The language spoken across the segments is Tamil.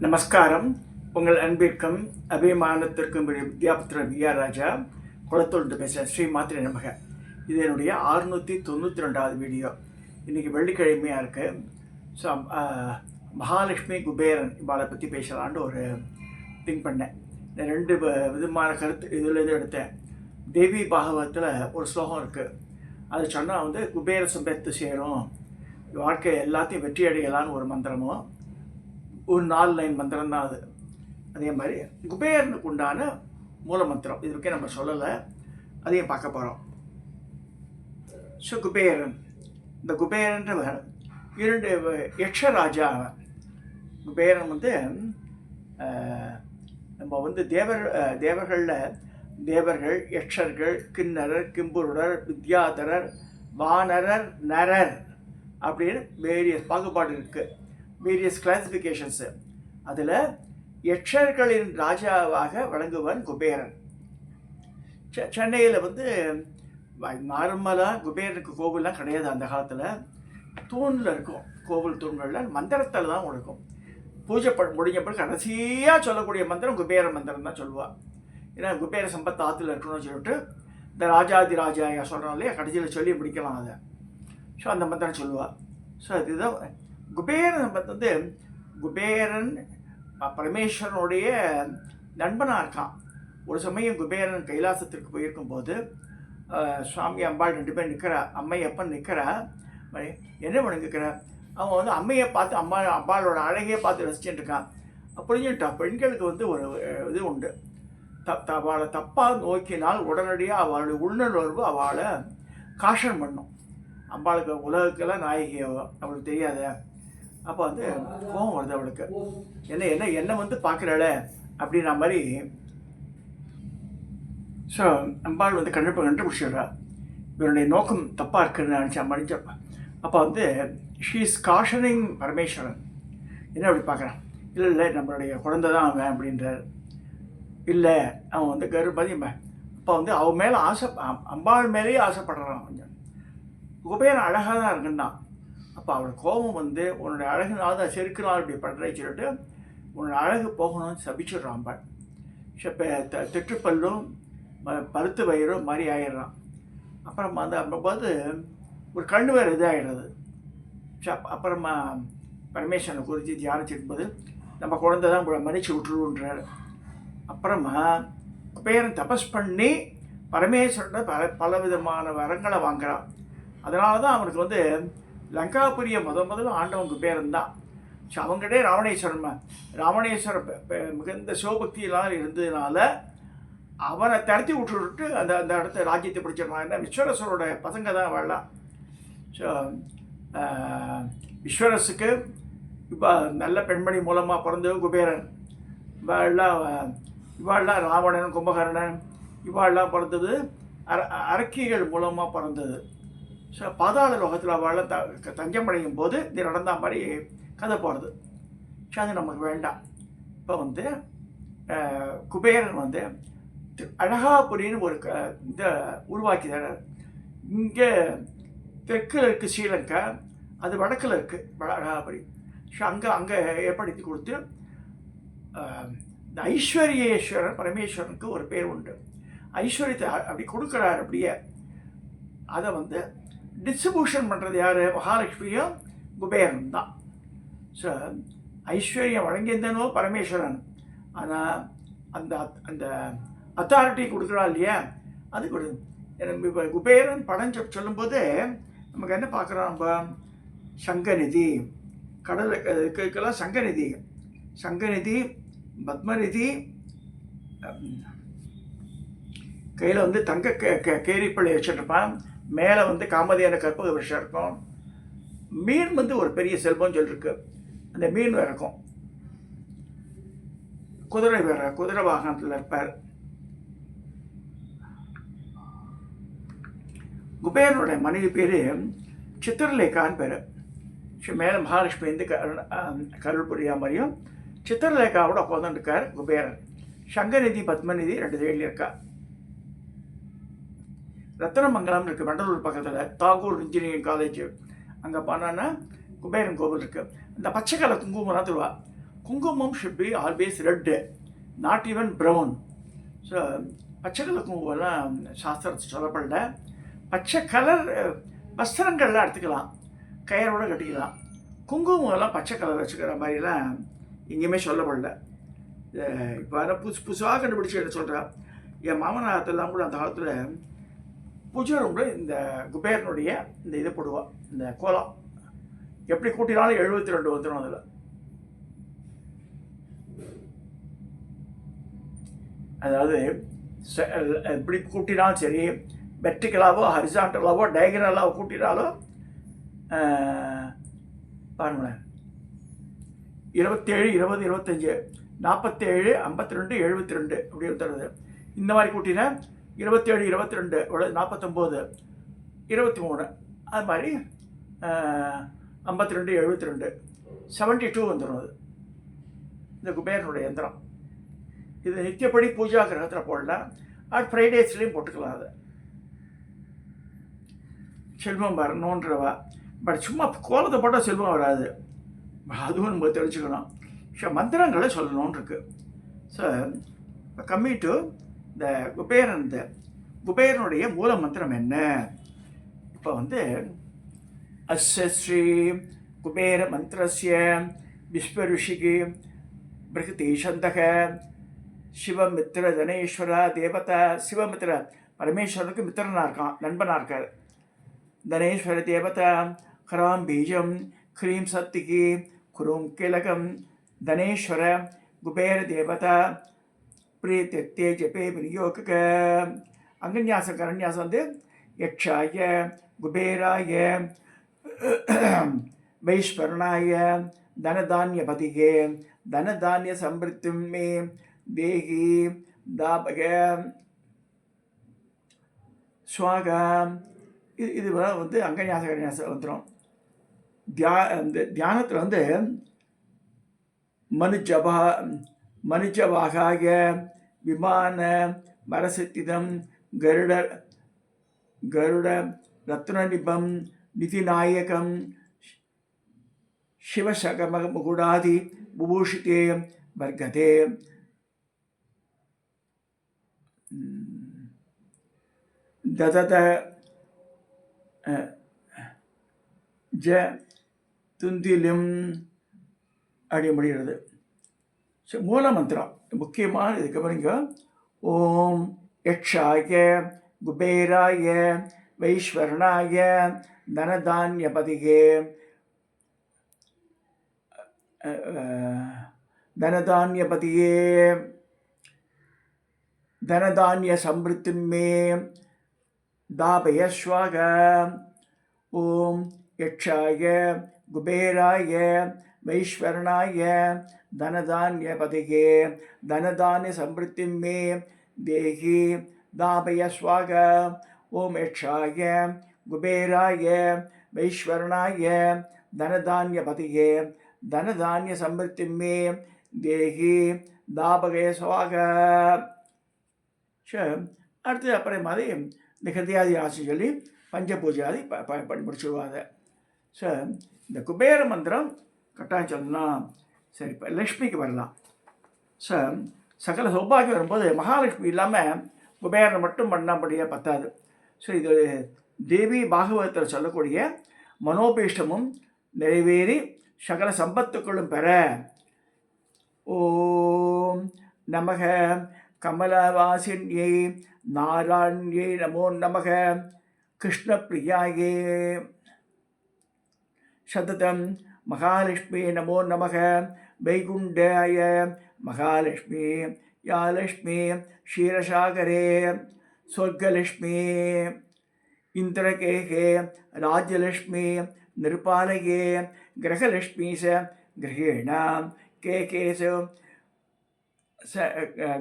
நமஸ்காரம். உங்கள் அன்பிற்கும் அபிமானத்திற்கும் வித்யாபுத்திரன் விஆர் ராஜா குளத்தூர்ந்து பேசுகிறேன். ஸ்ரீ மாத்திரை நமக. இது என்னுடைய 692வது வீடியோ. இன்றைக்கி வெள்ளிக்கிழமையாக இருக்குது. ஸோ மகாலட்சுமி குபேரன் இவாளை பற்றி பேசலான்னு ஒரு திங்க் பண்ணேன். நான் ரெண்டு விதமான கருத்து இதுலேருந்து எடுத்தேன். தேவி பாகவத்தில் ஒரு ஸ்லோகம் இருக்குது. அது சொன்னால் குபேர சம்பத்து சேரும், வாழ்க்கை எல்லாத்தையும் வெற்றி அடையலான்னு ஒரு மந்திரமும், ஒரு 4 லைன் மந்திரம் தான் அது. அதே மாதிரி குபேரனுக்கு உண்டான மூல மந்திரம் இது வரைக்கும் நம்ம சொல்லலை, அதையும் பார்க்க போகிறோம். ஸோ குபேரன், இந்த குபேரன்றவர் 2 யக்ஷராஜா. குபேரன் நம்ம தேவர்கள், யக்ஷர்கள், கிண்ணரர், கிம்புருடர், வித்யாதரர், வானரர், நரர் அப்படின்னு வேரியஸ் பாகுபாடு இருக்குது, வேரியஸ் கிளாசிஃபிகேஷன்ஸு. அதில் யக்ஷர்களின் ராஜாவாக விளங்குவன் குபேரன். சென்னையில் நார்மலாக குபேரனுக்கு கோவில்லாம் கிடையாது. அந்த காலத்தில் தூணில் இருக்கும், கோவில் தூண்களில் மந்திரத்தில் தான் இருக்கும். பூஜை முடிஞ்சப்போ கடைசியாக சொல்லக்கூடிய மந்திரம் குபேர மந்திரம் தான் சொல்லுவாள். ஏன்னா குபேர சம்பத்து ஆற்றுல இருக்கணும்னு சொல்லிட்டு இந்த ராஜாதி ராஜாயா சொல்கிறோம் இல்லையா, கடைசியில் சொல்லி முடிக்கலாம் அதை. ஸோ அந்த மந்திரம் சொல்லுவாள். ஸோ அதுதான் குபேரன். குபேரன் பரமேஸ்வரனுடைய நண்பனாக இருக்கான். ஒரு சமயம் குபேரன் கைலாசத்திற்கு போயிருக்கும்போது சுவாமி அம்பாள் 2 பேர் நிற்கிறா. அம்மையப்பன் நிற்கிறா. என்ன பண்ணிருக்கிறா, அவன் அம்மையை பார்த்து அம்பாளோட அழகையே பார்த்து ரசிச்சுட்டு இருக்கான். அப்படின்ட்டா பெண்களுக்கு ஒரு இது உண்டு. அவளை தப்பாக நோக்கினால் உடனடியாக அவளுடைய உள்நுணர்வு அவளை காஷன் பண்ணும். அம்பாளுக்கு உலகக்கெல்லாம் நாயகி அவளுக்கு தெரியாத. அப்போ கோபம் வருது அவளுக்கு. என்ன பார்க்குறாள அப்படின்ற மாதிரி. ஸோ அம்பாள் கண்டுபிடிச்சிடுறா. இவருடைய நோக்கம் தப்பாக இருக்குன்னு நினச்சப்ப அப்போ ஷீ இஸ் காஷனிங் பரமேஸ்வரன். என்ன அப்படி பார்க்குறான், இல்லை நம்மளுடைய குழந்தை தான் அவன் அப்படின்றார். இல்லை அவன் கருப்பதி. அப்போ அவன் மேலே அம்பாள் மேலேயே ஆசைப்படுறான் கொஞ்சம். குபேரன் அழகாக தான் இருக்குன்னா. அப்போ அவளோட கோபம் உன்னுடைய அழகுனால தான் செருக்குனால் இப்படி பண்ணுறேன்னு சொல்லிட்டு உன்னோட அழகு போகணும்னு சபிச்சிடுறான் அம்பாள். திட்டுப்பல்லும் பருத்து வயிறும் மாதிரி ஆயிடுறான். அப்புறமா அப்போது ஒரு கண்ணு வேறு இதாகிடுறது. அப்புறமா பரமேஸ்வரனை குறித்து தியானிச்சிருக்கும்போது நம்ம குழந்தை தான் மன்னிச்சு விட்டுருன்றார். அப்புறமா குபேரன் தபஸ் பண்ணி பரமேஸ்வரன் பல விதமான வரங்களை வாங்குறான். அதனால தான் அவனுக்கு லங்காபுரியை முதல்ல ஆண்டவன் குபேரன் தான். ஸோ அவங்ககிட்டே ராவணேஸ்வரர் மிகுந்த சிவபக்தியெல்லாம் இருந்ததுனால அவனை தரத்தி விட்டுட்டு அந்த இடத்த ராஜ்யத்தை பிடிச்சிருந்தான். ஏன்னா விஸ்வரசரோட பசங்க தான் வாழலாம். ஸோ விஸ்வரசுக்கு இப்போ நல்ல பெண்மணி மூலமாக பிறந்தது குபேரன். இவாள்லாம் ராவணன், கும்பகர்ணன் இவாள்லாம் பிறந்தது அரக்கிகள் மூலமாக பிறந்தது. ஸோ பாதாள லோகத்தில் அவள் தஞ்சமடையும் போது இது நடந்த மாதிரி கதை போகிறது. ஸோ அது நமக்கு வேண்டாம். இப்போ குபேரன் அழகாபுரின்னு ஒரு இதை உருவாக்கி தரார். இங்கே தெற்கில் இருக்குது ஸ்ரீலங்கா, அது வடக்கில் இருக்குது அழகாபுரி. ஸோ அங்கே ஏற்படுத்தி கொடுத்து இந்த ஐஸ்வர்யேஸ்வரர் பரமேஸ்வரனுக்கு ஒரு பேர் உண்டு. ஐஸ்வர்யத்தை அப்படி கொடுக்குறாரு. அப்படியே அதை டிஸ்ட்ரிபியூஷன் பண்ணுறது யார்? மகாலட்சுமியும் குபேரன் தான். ஸோ ஐஸ்வர்யம் வழங்கியிருந்தனோ பரமேஸ்வரன். ஆனால் அந்த அந்த அத்தாரிட்டி கொடுக்குறா இல்லையா, அது இப்போ குபேரன் படம் சொல்லும்போது நமக்கு என்ன பார்க்குறோம், நம்ம சங்கநிதி, கடலுக்கெல்லாம் சங்கநிதி, பத்மநிதி, கையில் தங்க கேரிப்பள்ளி வச்சுருப்பான், மேலே காமதியான கற்பக விஷயம் இருக்கும். மீன் ஒரு பெரிய செல்வம் சொல்லிருக்கு. அந்த மீன் வேறு இருக்கும். குதிரை வாகனத்தில் இருப்பார். குபேரனுடைய மனைவி பேர் சித்திரலேகான்னு பேர். மேலே மகாலட்சுமி கருள் புரியா மாதிரியும் சித்திரலேகாவோட உட்காந்துருக்கார் குபேரன். சங்கநிதி, பத்மநிதி 2 சைடில் இருக்கா. ரத்தனமங்கலம் இருக்குது வண்டலூர் பக்கத்தில், தாகூர் இன்ஜினியரிங் காலேஜ். அங்கே போனோன்னா குபேரன் கோவில் இருக்குது. இந்த பச்சை கலர் குங்குமம்லாம் தருவா. குங்குமம் should be always red, not even brown. So பச்சை கலர் குங்குமம்லாம் சாஸ்திரத்தை சொல்லப்படல. பச்சை கலர் வஸ்திரங்கள்லாம் எடுத்துக்கலாம், கயிறோட கட்டிக்கலாம். குங்குமம்லாம் பச்சை கலர் வச்சுக்கிற மாதிரிலாம் எங்கேயுமே சொல்லப்படல. இப்போ ஆனால் புதுசாக கண்டுபிடிச்சி என்ன சொல்கிறேன், என் மாமனாரத்தெல்லாம் கூட அந்த காலத்தில் பூஜை ரூமில் இந்த குபேரனுடைய இந்த இது போடுவாள், இந்த கோலம். எப்படி கூட்டினாலும் 72 வந்துடும். அதில் அதாவது எப்படி கூட்டினாலும் சரி, வெர்டிக்கலாவோ ஹரிசாண்டலாவோ டயகனலாவோ கூட்டினாலும் பாருங்களேன், 27 20 25 47 52 72 அப்படி தருது. இந்த மாதிரி கூட்டினா 27 22 49 23, அது மாதிரி 52 72 72 வந்துடும். அது இந்த குபேரனுடைய யந்திரம். இது நித்தியப்படி பூஜா கிரகத்தில் போடலாம், அது ஃப்ரைடேஸ்லேயும் போட்டுக்கலாம். அதை செல்வம் வரணுன்றவா, பட் சும்மா கோலத்தை போட்டால் செல்வம் வராது, அதுவும் நம்ம தெரிஞ்சுக்கணும். ஸோ மந்திரங்களை சொல்லணும்னு இருக்கு. ஸோ கம்மிங் டு இந்த குபேரன், இந்த குபேரனுடைய மூல மந்திரம் என்ன? இப்போ வந்து அஸ்ய ஸ்ரீ குபேர மந்திரஸ்ய விஸ்வருஷிகி பிரகதீஷந்தக சிவமித்திர தனேஸ்வரா தேவதா. சிவமித்திர பரமேஸ்வரனுக்கு மித்திரனாக இருக்கான், நண்பனாக இருக்கார். தனேஸ்வர தேவதா ஹராம் பீஜம் ஹ்ரீம் சத்திகி குரும் கிலகம் தனேஸ்வர குபேர தேவதா பிரீத்தே ஜபே விநியோக. அங்கன்யாசம் கரண்யாசம் வந்து யக்ஷாய குபேராய வைஸ்வரணாய தனதானியபதிகே தனதானிய சம்பிருத்திம் மே தேகி தாபக ஸ்வாகா. இது வந்து அங்கன்யாச கரண்யாசம் வந்துடும். இந்த தியானத்தில் வந்து மனுஜவாகாய விமான மரசித்திதம் கருட ரத்னநிபம் நிதிநாயகம் சிவசகமுகுடாதி புபூஷிதே வர்கதே. ததத ஜ துந்திலும் அப்படி முடிகிறது. ஸோ மூல மந்திரம் முக்கியமான இது கவனிங்க. ஓம் யக்ஷாய குபேராய வைஸ்வரணாய தனதான்யபதிகே தனதான்யபதியே தனதான்ய சம்பிருத்திம் மே தாபய ஸ்வாக. ஓம் யக்ஷாய குபேராய வைஸ்வரணாய தனதான்யபதிகே தனதான்ய சம்பிருத்திம் மே தேகி தாபய ஸ்வாக. ஓம் யக்ஷாய குபேராய வைஸ்வரணாய தனதான்யபதிகே தனதான்ய சம்பிருத்திம் மே தேகி தாபகய ஸ்வாக. அடுத்து அப்புறம் மாதிரி இந்த ஹிருதயாதி ஆசி சொல்லி பஞ்சபூஜாதி பண்ணி முடிச்சுடுவாங்க. ஸோ இந்த குபேர மந்திரம் கட்டாயம் சொல்லலாம். சரி, இப்போ லக்ஷ்மிக்கு வரலாம். ஸோ சகல சௌபாகியம் வரும்போது மகாலட்சுமி இல்லாமல் குபேரனை மட்டும் பண்ணபடியாக பத்தாது. ஸோ இது தேவி பாகவதத்தில் சொல்லக்கூடிய மனோபீஷ்டமும் நிறைவேறி சகல சம்பத்துக்களும் பெற. ஓம் நமக கமலவாசின்யை நாராயண்யை நமோ நமக கிருஷ்ணப்பிரியாயே சததம் மகாலட்சுமி நமோ நமக வைகுண்டாய மகாலட்சுமி யா லக்ஷ்மி க்ஷீரசாகரே ஸ்வர்கலக்ஷ்மி இந்திரகேகே ராஜ்யலக்ஷ்மி நிருபாலயே கிரகலக்ஷ்மி ச கிரகேண கேகேச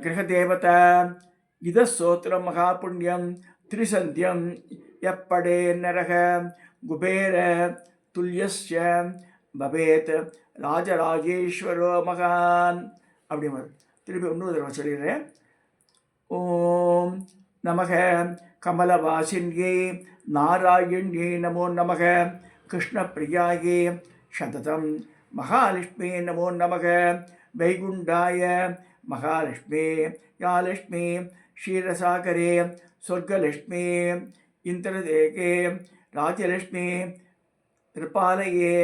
கிரகதேவதா இத ஸ்தோத்திரம் மகாபுண்ணியம் திரிசந்தியம் எப்படே நரக குபேர துல்யஸ்ய பவேத் ராஜராஜேஸ்வரோ மகான். அப்படி திருப்பி இன்னொரு தடவை சொல்லிடுறேன். ஓம் நமக கமலவாசின்யை நாராயண்யை நமோ நமக கிருஷ்ணப்பிரியாயே சததம் மகாலட்சுமி நமோ நமக. வைகுண்டாய மகாலட்சுமி யா லட்சுமி க்ஷீரசாகரே சொர்க்கலட்சுமி இந்திரதேகே ராஜலட்சுமி திருப்பாலயே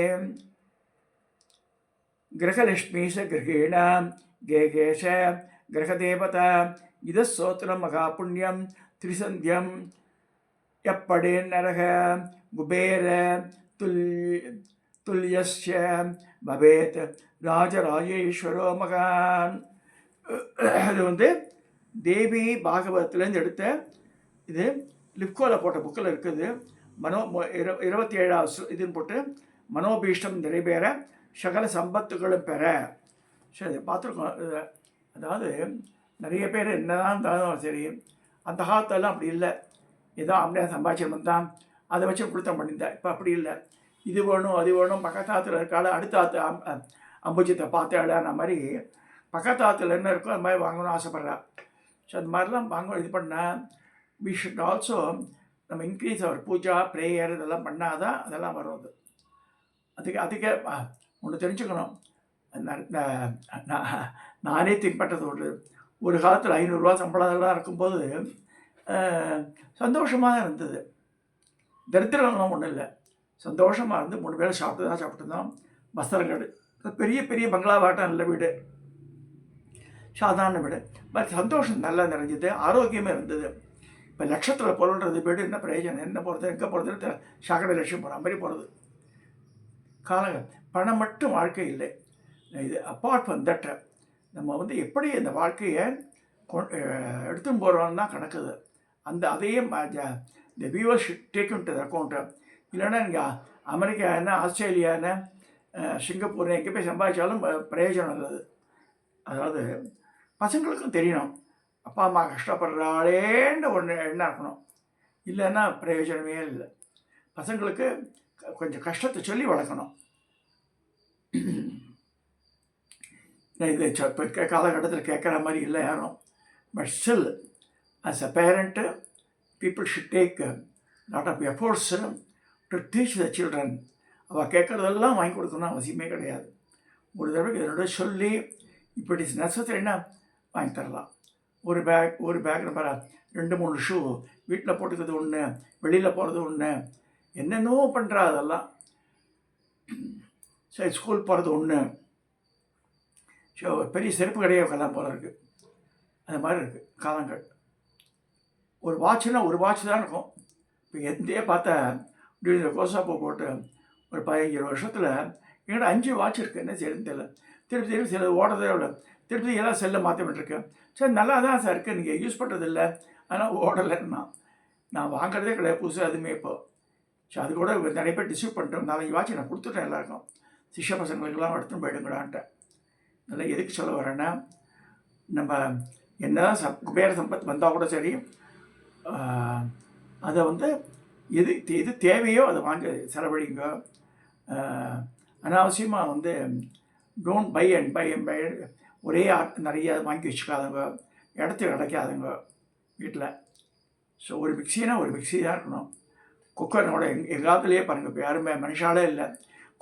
கிரகலட்சுமி ச கிரகேண கேகேஷ கிரகதேவதா இதஸ்தோத்திரம் மகாபுண்ணியம் திரிசந்தியம் எப்படே நரக குபேர துல்யஸ்ய பவேத் ராஜராஜேஸ்வரோ மகான். அது வந்து தேவி பாகவதத்துலேருந்து எடுத்த இது லிப்கோவில் போட்ட புக்கில் இருக்குது. 27வது இதுன்னு போட்டு மனோபீஷ்டம் நிறைவேற சகல சம்பத்துகளும் பெற. சரி பார்த்துருக்கோம். அதாவது நிறைய பேர் என்னதான் இருந்தாலும் சரி, அந்த காலத்தெல்லாம் அப்படி இல்லை. ஏதோ அப்படியே சம்பாதிச்சம் தான் அதை வச்சு கொடுத்தம் பண்ணியிருந்தேன். இப்போ அப்படி இல்லை. இது வேணும் அது வேணும், பக்கத்தாத்துல இருக்காள் அடுத்த ஆற்று அம்புஜத்தை பார்த்தாடான மாதிரி பக்கத்தாத்துல என்ன இருக்கோ அது மாதிரி வாங்கணும்னு ஆசைப்பட்றா. ஸோ அது மாதிரிலாம் வாங்க இது பண்ணால் வி ஷுட் ஆல்சோ நம்ம இன்க்ரீஸ் அவர் பூஜா ப்ரேயர் இதெல்லாம் பண்ணாதான் அதெல்லாம் வரும். அதுக்கு ஒன்று தெரிஞ்சுக்கணும். நானே தின்பட்டது ஒரு காலத்தில் 500 ரூபா சம்பளம்லாம் இருக்கும்போது சந்தோஷமாக தான் இருந்தது. தரித்திரம்லாம் ஒன்றும் இல்லை, சந்தோஷமாக இருந்து 3 வேளை சாப்பிட்டு தான் வஸ்திரங்கள் பெரிய பெரிய பங்களாவாட்டம் இல்லை வீடு, சாதாரண வீடு. பட் சந்தோஷம் நல்லா நிறைஞ்சது, ஆரோக்கியமாக இருந்தது. இப்போ லட்சத்தில் பொருள்றது வீடு என்ன பிரயோஜனம்? என்ன போகிறது எங்கே போகிறது? சாக்கடை லட்சம் போகிற மாதிரி போகிறது. காலங்கள் பணம் மட்டும் வாழ்க்கை இல்லை. இது அப்பார்ட் ஃப்ரம் தட் நம்ம வந்து எப்படி இந்த வாழ்க்கையை எடுத்துன்னு போகிறோன்னு தான் கணக்குது. அதையே இந்த viewers take in to the account. இல்லைன்னா நீங்கள் அமெரிக்கா என்ன ஆஸ்திரேலியா என்ன சிங்கப்பூர் எங்கே போய் சம்பாதிச்சாலும் பிரயோஜனம் இல்லது. அதாவது பசங்களுக்கும் தெரியணும், அப்பா அம்மா கஷ்டப்படுறாளேன்னு ஒன்று எண்ணம் இருக்கணும். இல்லைன்னா பிரயோஜனமே இல்லை. பசங்களுக்கு கொஞ்சம் கஷ்டத்தை சொல்லி வளர்க்கணும். இது இப்போ காலகட்டத்தில் கேட்குற மாதிரி இல்லை யாரும். But still as a parent people should take a lot of efforts to teach the children. அவள் கேட்குறதெல்லாம் வாங்கி கொடுக்கணும் அவசியமே கிடையாது. ஒரு தடவை இதனோட சொல்லி இப்போ இட் இஸ் நெசசரின்னா வாங்கி தரலாம். ஒரு பேக் நம்பர் 2-3 ஷூ, வீட்டில் போட்டுக்கிறது ஒன்று, வெளியில் போகிறது ஒன்று, என்னென்னோ பண்ணுறா அதெல்லாம். சரி ஸ்கூல் போகிறது ஒன்று, ஸோ பெரிய செருப்பு கடையே கலாம் போல இருக்குது. அந்த மாதிரி இருக்குது காலங்கள். ஒரு வாட்சுனா ஒரு வாட்ச் தான் இருக்கும். இப்போ எந்தையே பார்த்தா இப்படி இந்த கோசாப்போ போட்டு ஒரு 15 வருஷத்தில் எங்கிட்ட 5 வாட்ச் இருக்குது. என்ன செய்யணும்னு தெரியல. திருப்பி சில ஓடுறதே அவ்வளோ, திருப்பி எல்லாம் செல்லை மாற்ற விட்டுருக்கேன். சரி நல்லா தான் சார் இருக்குது, நீங்கள் யூஸ் பண்ணுறது இல்லை, ஆனால் ஓடலைன்னா நான் வாங்குறதே கிடையாது புதுசாக அதுவுமே இப்போ. ஸோ அது கூட நிறைய பேர் டிஸ்ட்ரிபியூட் பண்ணிட்டோம். 4-5 வாட்ச் நான் கொடுத்துட்டேன் எல்லாருக்கும். சிஷ்ய பசங்களுக்கெல்லாம் எடுத்துன்னு போயிடுங்கடான்ட்டேன். நல்லா எதுக்கு சொல்ல வரேன்னா, நம்ம என்ன தான் குபேர சம்பத் வந்தால் கூட சரி, அதை வந்து எது தேவையோ அதை வாங்க செலவழிங்க. அனாவசியமாக வந்து டோன்ட் பை ஒரே நிறைய வாங்கி வச்சுக்காதுங்க, இடத்துக்கு கிடைக்காதுங்க வீட்டில். ஸோ ஒரு மிக்சினா ஒரு மிக்சி தான் இருக்கணும். குக்கரோட எங்கள் காலத்துலேயே பாருங்கள், இப்போ யாருமே மனுஷாலே இல்லை.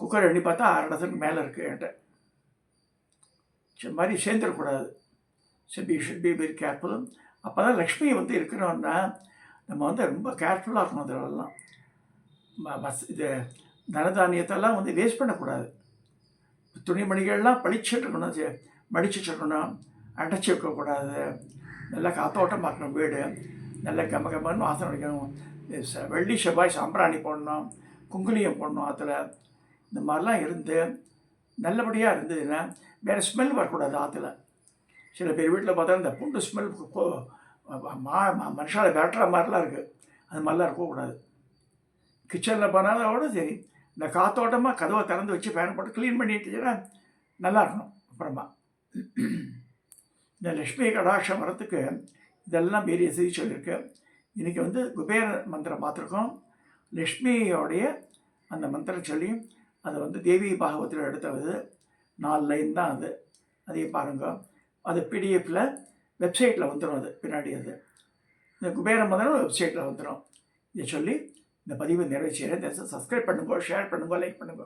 குக்கர் எண்ணி பார்த்தா 6 இடத்துக்கு மேலே இருக்குது என்கிட்ட. ஸோ மாதிரி சேர்ந்துடக்கூடாது. So should be very careful. அப்போ தான் லக்ஷ்மி வந்து இருக்கணும்னா நம்ம வந்து ரொம்ப கேர்ஃபுல்லாக இருக்கணும். அதிலெல்லாம் இது தனதானியத்தெல்லாம் வந்து வேஸ்ட் பண்ணக்கூடாது. துணிமணிகள்லாம் பளிச்சுட்டுருக்கணும், மடிச்சுட்டுருக்கணும், அடைச்சி வைக்கக்கூடாது. நல்லா காத்தோட்டம் பார்க்கணும். வீடு நல்லா கம்மன்னு வாசனை அடிக்கணும். வெள்ளி செவ்வாய் சாம்பிராணி போடணும், குங்குலியம் போடணும் ஆற்றுல. இந்த மாதிரிலாம் இருந்து நல்லபடியாக இருந்ததுன்னா வேறு ஸ்மெல் வரக்கூடாது ஆற்றுல. சில பேர் வீட்டில் பார்த்தா இந்த பூண்டு ஸ்மெல் மனுஷால பேட்டுற மாதிரிலாம் இருக்குது. அது மாதிரிலாம் இருக்கக்கூடாது. கிச்சனில் பண்ணாதோட சரி, இந்த காத்தோட்டமாக கதவை திறந்து வச்சு ஃபேன் போட்டு க்ளீன் பண்ணிட்டுச்சுன்னா நல்லா இருக்கணும். அப்புறமா இந்த லக்ஷ்மி கடாட்சம் வரத்துக்கு இதெல்லாம் பெரிய செய்தி சொல்லியிருக்கு. இன்றைக்கி வந்து குபேர மந்திரம் பார்த்துருக்கோம். லக்ஷ்மியோடைய அந்த மந்திரம் சொல்லி அதை வந்து தேவி பாகவத்தில் எடுத்தது 4 லைன் தான். அதையும் பாருங்கள். அது பிடிஎஃப்பில் வெப்சைட்டில் வந்துடும். அது பின்னாடி அது இந்த குபேர மந்திரம் வெப்சைட்டில் வந்துடும். இதை சொல்லி இந்த பதிவை நிறைவேற்றுகிறேன். சப்ஸ்கிரைப் பண்ணுங்க, ஷேர் பண்ணுங்க, லைக் பண்ணுங்க.